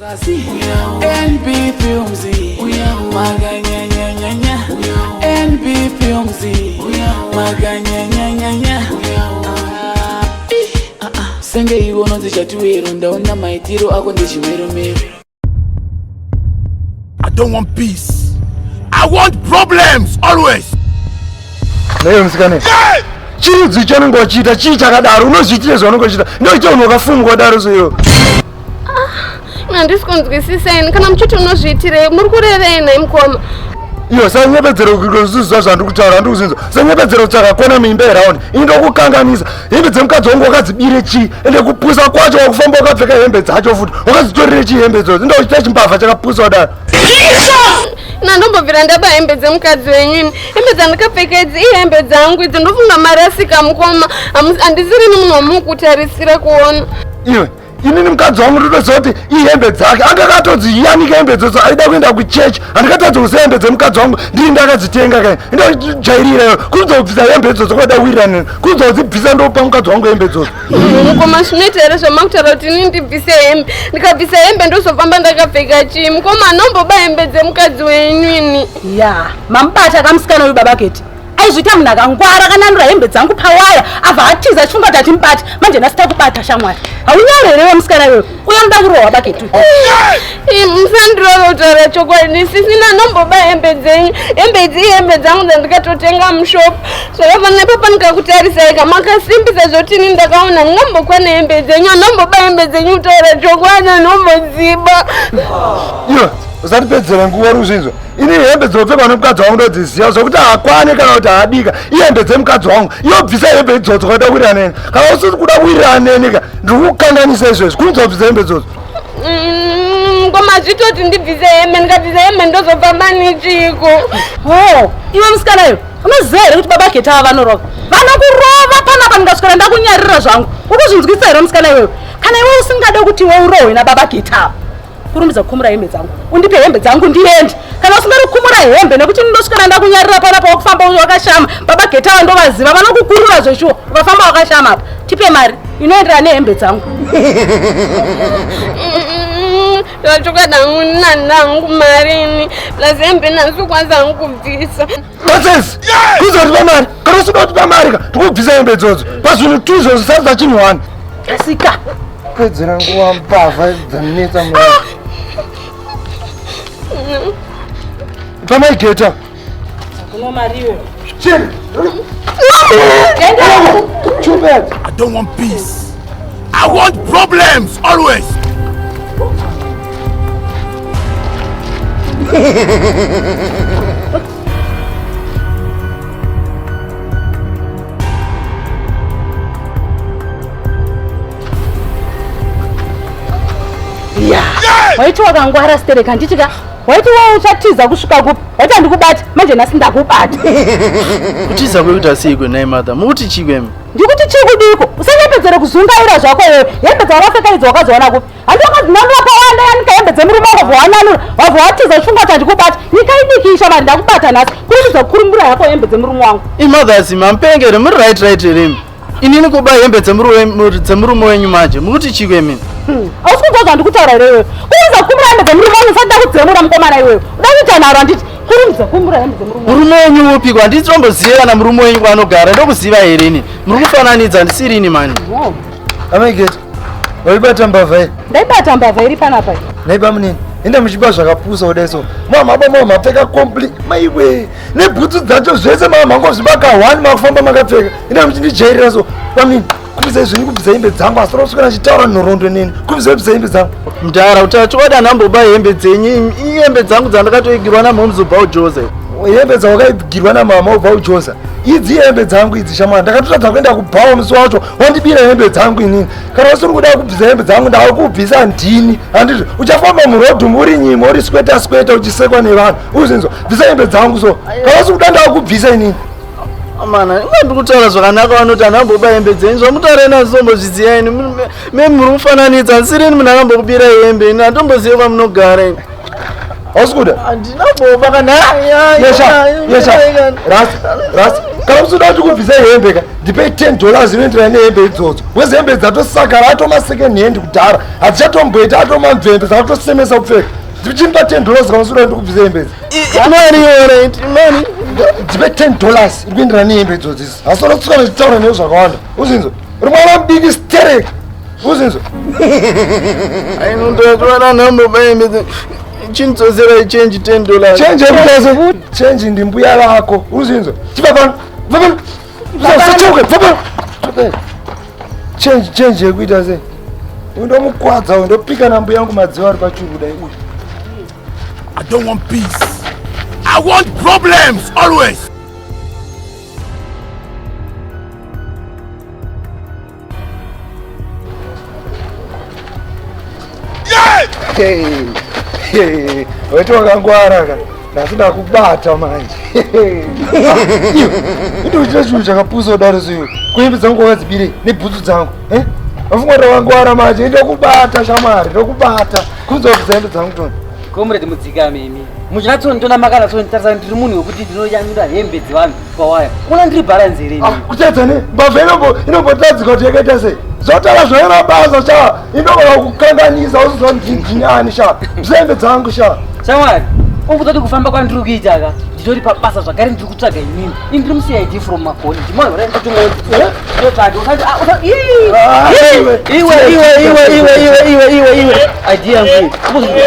Senge iwono zichatuwero ndaona maitiro ako ndechimero. I don't want peace. I want problems always. Nayo msikane. Chiri chanongo chita chichakadaro unozviitire zvaunongochita. Ndoita unokafumwa daro seyo. Handisikunzwisiseni kana muchiti unozviitire muri kurevei nai mukoma. Iyo sanyepedzero kuzvizva zvandikutaura ndikuzinza. Sanyepedzero tsakakona mimba eraund. Indokukanganisa. Hembe dzemukadzi wangu wakadzibire chi ende kupusa kwacho wakufamba wakapfeka hembe dzacho futi. Wakadzitorere chi hembe dzodzo. Ndochita chimbavha chakapusa daro. Nandombobvira ndaba hembe dzemukadzi wenyu. Hembe dzandikapfeka idzi ihembe dzangu idzi ndofunga marasika mukoma. Handisiri munhu wamukutarisira kuona. Iwe inini mukadzi wangu ndotoziva kuti ihembe dzake angakatodziyanika hembe dzodzo aida kuenda kuchechi handikatadzi kusa hembe dzemukadzi wangu ndiri ndakadzitenga kai indojairira kudzobvisa hembe dzodzo kwada kuwiranini kuzodzibvisa ndopa mukadzi wangu hembe dzodzo. Mukoma zvinoita here zvamakutaura kuti inini ndibvise hembe ndikabvisa hembe ndozofamba ndakapfeka chii mukoma nomboba hembe dzemukadzi wenyuini. Ya mamubata kamusikana uyu babaketi aizvita munhu akangwara akananura hembe dzangu pawaya abva atiza chifunga kuti atimubati manje nasita kubata shamwari haunyarwerewe musikana iwewe uye muda kurohwa baketi musandirova kutaura chokwadi sisina nomboba hembe dzenyu hembe idzi ihembe dzangu dzandikatotenga mushopu zvakafanira papa ndikakutarisai kamakasimbisa zvotini ndakaona ndingambokwana hembe dzenyu anomboba hembe dzenyu kutaura chokwadi anombodziba. Usatipedzera nguva ruzinzo. Ini hembe dzopfekwa nomukadzi wangu ndodziziva zvokuti haakwane kana kuti haadika. Ihembe dzemukadzi wangu. Iwobvisa hembe idzodzo kwada kuwirira neni. Kana usiri kuda kuwirira neni ka ndiri kukanganisa izvezvi. Kunizobvisa hembe idzodzo. Ngoma zvitoti ndibvise hembe ndikabvisa hembe ndozofamba nichiko. Iwe musikana iwe unoziva here kuti babageta ava vanoroka vanokurova panapa ndingaswera ndakunyarira zvangu ukuzvinzwisa here musikana iwewe kana iwe usingade kuti iwe urohwe nababageta ava kurumidza kukumura hembe dzangu undipe hembe dzangu ndiende kana usingari kukumura hembe nekuti ndoswera ndakunyarira panapa wakufamba wakashama babageta ava ndovaziva vanokukurura zveshuwa ukafamba wakashama apa tipe mari inoenderana nehembe dzangu. Chokadangu nanangu marini plus hembe nasukwanisa hangu kubvisa. Nonsense! Kuzotipa mari kana usida kutipa mari ka tikubvisa hembe idzodzo pazvinhu tuzvo zvisati chinhu wani asika pedzera nguva mbavha dzanetsa mwana pamaigeta kuno mariwe chini. Too bad. I don't want peace. I want problems always. waiti wakangwara stereka ndichika waiti wawo uchatiza kusvika kupi waiti handikubati manje nhasi ndakubata kutiza kwekuti asiiko nai mother mukuti chikwemi ndikuti chikudiko usanyepedzere kuzungaira zvako iwewe hembe dzawakapfeka idzi wakadziwana kupi handi wakazinanura pawanda yanika hembe dzemurume wabva wananura wabva watiza chifunga kuti handikubati nyika idikisha mari ndakubata nhasi kurumidza kukurumbura yako hembe dzemurume wangu imothers mampengere muri right remi inini kuba hembe dzemurume wenyu manje mukuti chikwemi hausi kunzwa zvandikutaura iwewe kurumidza kukumbura hembe dzemurume wangu usati ndakudzemura mukomana iwewe uda kuita nharo handiti kurumidza kukumbura hembe dzemurume murume wenyu upikwa handititomboziva kana murume wenyu kwaanogara ndokuziva here ini muri kufananidza ndisiri ini mani. Amaigeta waibata mbavha here? Ndaibata mbavha iri panapa. Naiba munini enda muchiba zvakapusa kudai so mama mapfeka complete maiwe nebhutsu dzacho zvese mangozvibaka 1 makufamba makapfeka enda muchindijairira so pamini kubvisa izveni kubvisa hembe dzangu asi roswera achitaura nhoroondo neni kubvisa kubvisa hembe dzangu mudhara kuti achoda namboba hembe dzenyu ihembe dzangu dzandakatoigirwa namamzi ubva ujosa hembe dzawakaigirwa namama ubva ujosa idzi hembe dzangu idzi shamwana ndakatotadza kuenda kubhawa musi wacho wandibira hembe dzangu inini kana usiri kuda kubvisa hembe dzangu ndakubvisa ndini handiti uchafamba murodhu muri nyimo uri sweta uchisekwa nevanhu uzinzwa bvisa hembe dzangu so kana usiri kuda ndakubvisa inini mana ingandi kutaura zvakanaka vanoti handamboba hembe dzenyu zvamutaura ina zizombozviziva ini muri kufananidza ndisirini munhu akambokubira hembe ini handomboziva kwamunogara ini Ausikuda? Andina boba kana. Yesha. Ras. Kana usuda kuti kubvisa hembe ka. Ndipe $10 inoenderana nehembe idzodzo. Wezi hembe dzatosakara atoma second hand kudhara. Hadzichatomboita atoma mvembe dzatosemesa kupfeka. Ndichimba $10 kana usuda kuti kubvisa hembe. Imani yore, imani. Ndipe $10 inoenderana nehembe idzodzo. Asora kutsuka nezvitaura nezvo zvakawanda. Uzinzo. Rimwana mbiki sterek. Uzinzo. Ainondotora nhambo baimbe. Chinzozera change $10. Change everything. Change ndi mbuya lako. Uzinzo. Chipapa. Papa. Change yekuita sei. Undomukwadza undopika na mbuya yangu madziwa ari pachuruda iwe. I don't want peace. I want problems always. Wetu wakangwara ka. Ndasida kubata manje. Into chino chakapuso dariso iwe. Kuimbi dzangu wakadzibire nebhutsu dzangu. Afungwa wangwara manje ndokubata shamari, ndokubata. Kunzo kuzembe dzangu toni. Comrade mudzika mimi. Muchatso ndona makana so ntarisa ndiri munhu wekuti ndinoyamira hembe dzevanhu pawaya. Una ndiri balance ere. Kutedza ne mbavheno inombotadzika kuti yakaita sei. Zotara zvaina basa sha. Inobva kukanganisa usizondinjinani sha. Mzembe dzangu sha. Shamwari, ukuzoti kufamba kwandiri kuita ka. Nditori pabasa zvakare ndiri kutsvaga inini. Indiri muCID from Makoni. Ndimona uri ndachongoti. Ndotandi usati iwe. Idea yangu.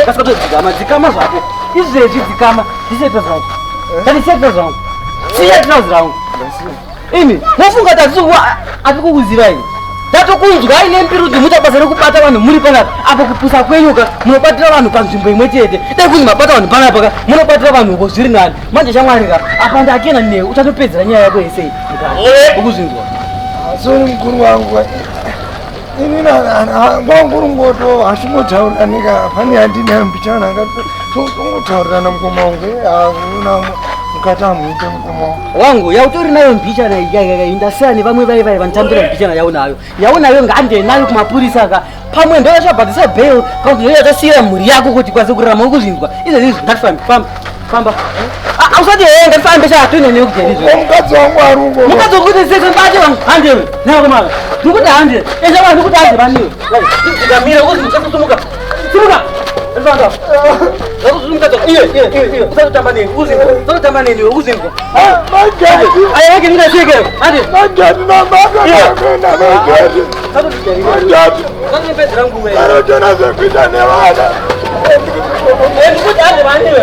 Kasatodzikama dzikama zvako. Izvezvi dzikama. Ndisete zvangu. Ndisete zvangu. Siyete zvangu. Imi, wafunga tadzikuwa atikukuziva ini. Tatokunzwa ine mbirudzi mutabasa rekubata vanhu muri panapa. Apo kupusa kwenyuka munobatira vanhu panzvimbo imwe chete. Dai kuti mabata vanhu panapa ka munobatira vanhu uko zviri nani. Manje shamwari ka apa ndakena newe uchatopedzera nyaya yako yese. Ukuzvinzwa. Sori mukuru wangu. Ini nganguru ngoto ashimotaura nika pani handina mbichana ngatotaurana mukoma wangu. Akuna mukata muite mukoma wangu yautori nayo mbichana indasiya nevamwe vai vanotambira mbichana yaunayo ngande nayo kumapurisa ka pamwe ndo yachabhatisa bail kana kuti yachasiyira mhuri yako kuti kwase kurarama ukuzvinzwa izvezvi ngatifambe famba ausati ngatifambe chatone nekujerizvo mukadzi wangu arungo mukadzi wokuti sese mbate vangu 100 nakomaka ndikuti 100 ezava ndikuti 100 vaniwe ndikamira ukuzvinzwa simuka usatotamba neni usatotamba neni uzingwa ayake ndinachekera andi magadi nambapedzera nguwe anotona zvekuita nevana ndikuti andi vaniwe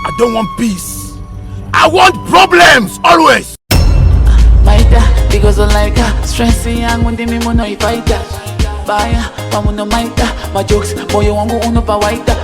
I don't want peace. I want problems always. Maita, because I like her. Stressing yangu ndimi muno ifaita. Baya, pamuno maita. My jokes, moyo wangu unopawaita.